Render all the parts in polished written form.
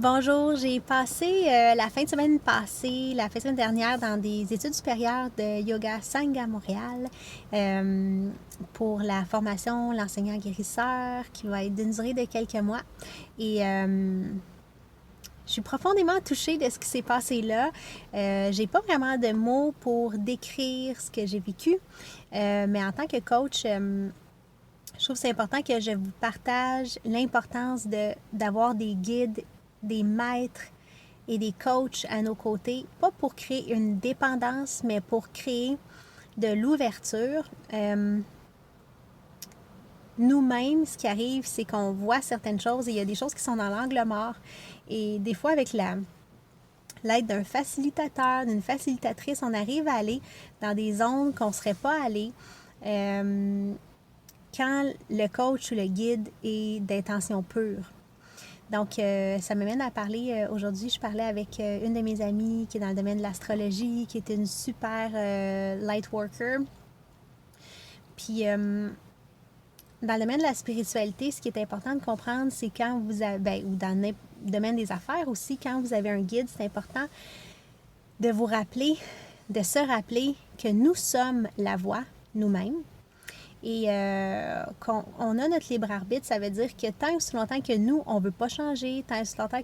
Bonjour, j'ai passé la fin de semaine passée, la fin de semaine dernière dans des études supérieures de yoga Sangha à Montréal pour la formation l'enseignant guérisseur qui va être d'une durée de quelques mois. Et je suis profondément touchée de ce qui s'est passé là. J'ai pas vraiment de mots pour décrire ce que j'ai vécu, mais en tant que coach, je trouve que c'est important que je vous partage l'importance d'avoir des guides, des maîtres et des coachs à nos côtés, pas pour créer une dépendance, mais pour créer de l'ouverture. Nous-mêmes, ce qui arrive, c'est qu'on voit certaines choses et il y a des choses qui sont dans l'angle mort. Et des fois, avec l'aide d'un facilitateur, d'une facilitatrice, on arrive à aller dans des zones qu'on ne serait pas allé. Quand le coach ou le guide est d'intention pure. Donc, ça m'amène à parler aujourd'hui. Je parlais avec une de mes amies qui est dans le domaine de l'astrologie, qui est une super light worker. Puis, dans le domaine de la spiritualité, ce qui est important de comprendre, c'est quand vous avez, ou dans le domaine des affaires aussi, quand vous avez un guide, c'est important de vous rappeler, de se rappeler que nous sommes la voix nous-mêmes. Et qu'on a notre libre arbitre, ça veut dire que tant et aussi longtemps que nous, on ne veut pas changer, tant et aussi longtemps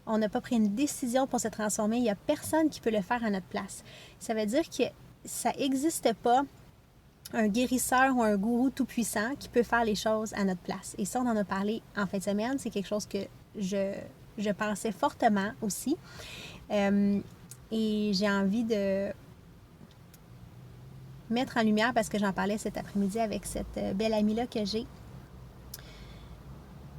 qu'on n'a pas pris une décision pour se transformer, il n'y a personne qui peut le faire à notre place. Ça veut dire que ça n'existe pas un guérisseur ou un gourou tout-puissant qui peut faire les choses à notre place. Et ça, on en a parlé en fin de semaine. C'est quelque chose que je pensais fortement aussi. Et j'ai envie de mettre en lumière, parce que j'en parlais cet après-midi avec cette belle amie-là que j'ai,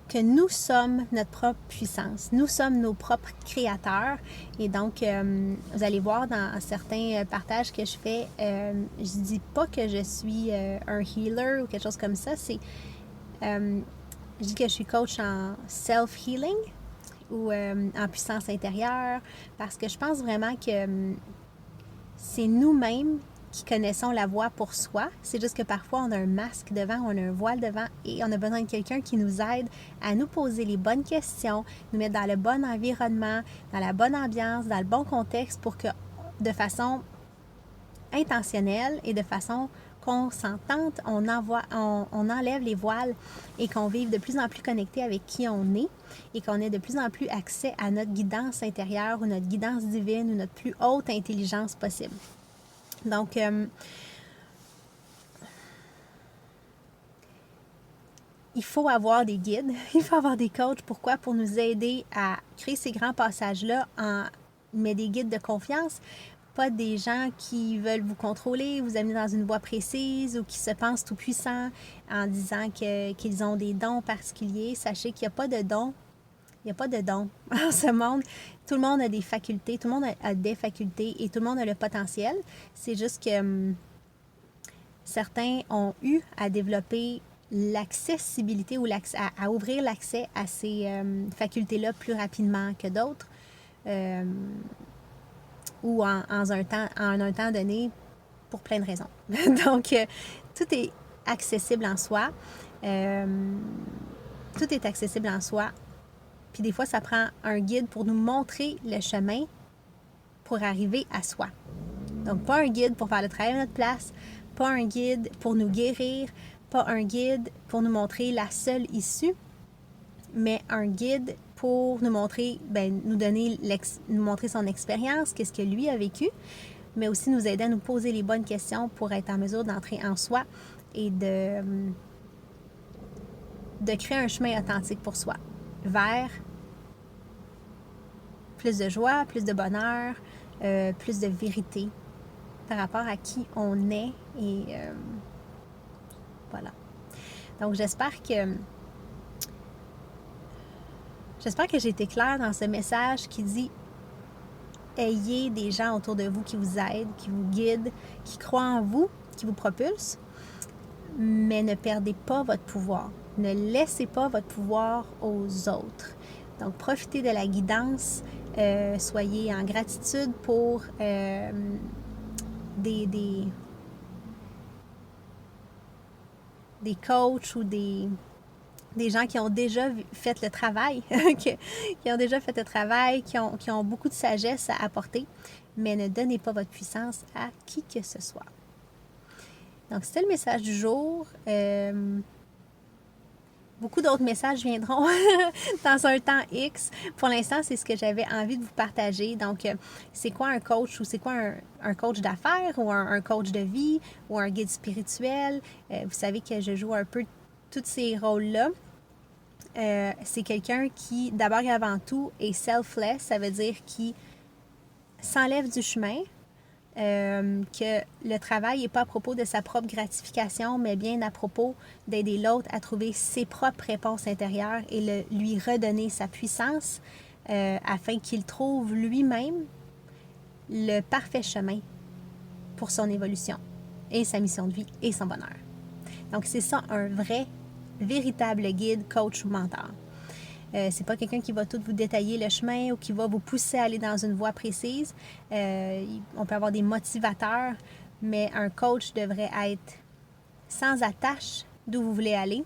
que nous sommes notre propre puissance. Nous sommes nos propres créateurs. Et donc, vous allez voir dans certains partages que je fais, je dis pas que je suis un healer ou quelque chose comme ça. Je dis que je suis coach en self-healing ou en puissance intérieure, parce que je pense vraiment que c'est nous-mêmes qui connaissons la voie pour soi. C'est juste que parfois, on a un masque devant, on a un voile devant et on a besoin de quelqu'un qui nous aide à nous poser les bonnes questions, nous mettre dans le bon environnement, dans la bonne ambiance, dans le bon contexte pour que, de façon intentionnelle et de façon consentante, on enlève les voiles et qu'on vive de plus en plus connecté avec qui on est et qu'on ait de plus en plus accès à notre guidance intérieure ou notre guidance divine ou notre plus haute intelligence possible. Donc, il faut avoir des guides, il faut avoir des coachs. Pourquoi? Pour nous aider à créer ces grands passages-là, mais des guides de confiance, pas des gens qui veulent vous contrôler, vous amener dans une voie précise ou qui se pensent tout puissants en disant qu'ils ont des dons particuliers. Sachez qu'il n'y a pas de dons. Il n'y a pas de dons en ce monde. Tout le monde a des facultés, tout le monde a des facultés et tout le monde a le potentiel. C'est juste que certains ont eu à développer l'accessibilité ou à ouvrir l'accès à ces facultés-là plus rapidement que d'autres ou en un temps donné pour plein de raisons. Donc, tout est accessible en soi. Tout est accessible en soi. Puis des fois, ça prend un guide pour nous montrer le chemin pour arriver à soi. Donc, pas un guide pour faire le travail à notre place, pas un guide pour nous guérir, pas un guide pour nous montrer la seule issue, mais un guide pour nous montrer, nous montrer son expérience, qu'est-ce que lui a vécu, mais aussi nous aider à nous poser les bonnes questions pour être en mesure d'entrer en soi et de créer un chemin authentique pour soi, vers plus de joie, plus de bonheur, plus de vérité par rapport à qui on est et voilà. Donc j'espère que j'ai été claire dans ce message qui dit ayez des gens autour de vous qui vous aident, qui vous guident, qui croient en vous, qui vous propulsent, mais ne perdez pas votre pouvoir. Ne laissez pas votre pouvoir aux autres. Donc, profitez de la guidance. Soyez en gratitude pour des coachs ou des des gens qui ont déjà fait le travail, qui ont déjà fait le travail, qui ont beaucoup de sagesse à apporter, mais ne donnez pas votre puissance à qui que ce soit. Donc, c'était le message du jour. Beaucoup d'autres messages viendront dans un temps X. Pour l'instant, c'est ce que j'avais envie de vous partager. Donc, c'est quoi un coach ou c'est quoi un coach d'affaires ou un coach de vie ou un guide spirituel? Vous savez que je joue un peu tous ces rôles-là. C'est quelqu'un qui, d'abord et avant tout, est selfless. Ça veut dire qui s'enlève du chemin. Que le travail n'est pas à propos de sa propre gratification, mais bien à propos d'aider l'autre à trouver ses propres réponses intérieures et lui redonner sa puissance afin qu'il trouve lui-même le parfait chemin pour son évolution et sa mission de vie et son bonheur. Donc, c'est ça un vrai, véritable guide, coach ou mentor. C'est pas quelqu'un qui va tout vous détailler le chemin ou qui va vous pousser à aller dans une voie précise. On peut avoir des motivateurs, mais un coach devrait être sans attache d'où vous voulez aller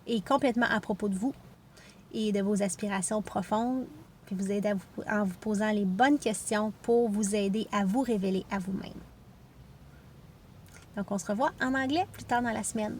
et complètement à propos de vous et de vos aspirations profondes, puis vous aider en vous posant les bonnes questions pour vous aider à vous révéler à vous-même. Donc, on se revoit en anglais plus tard dans la semaine.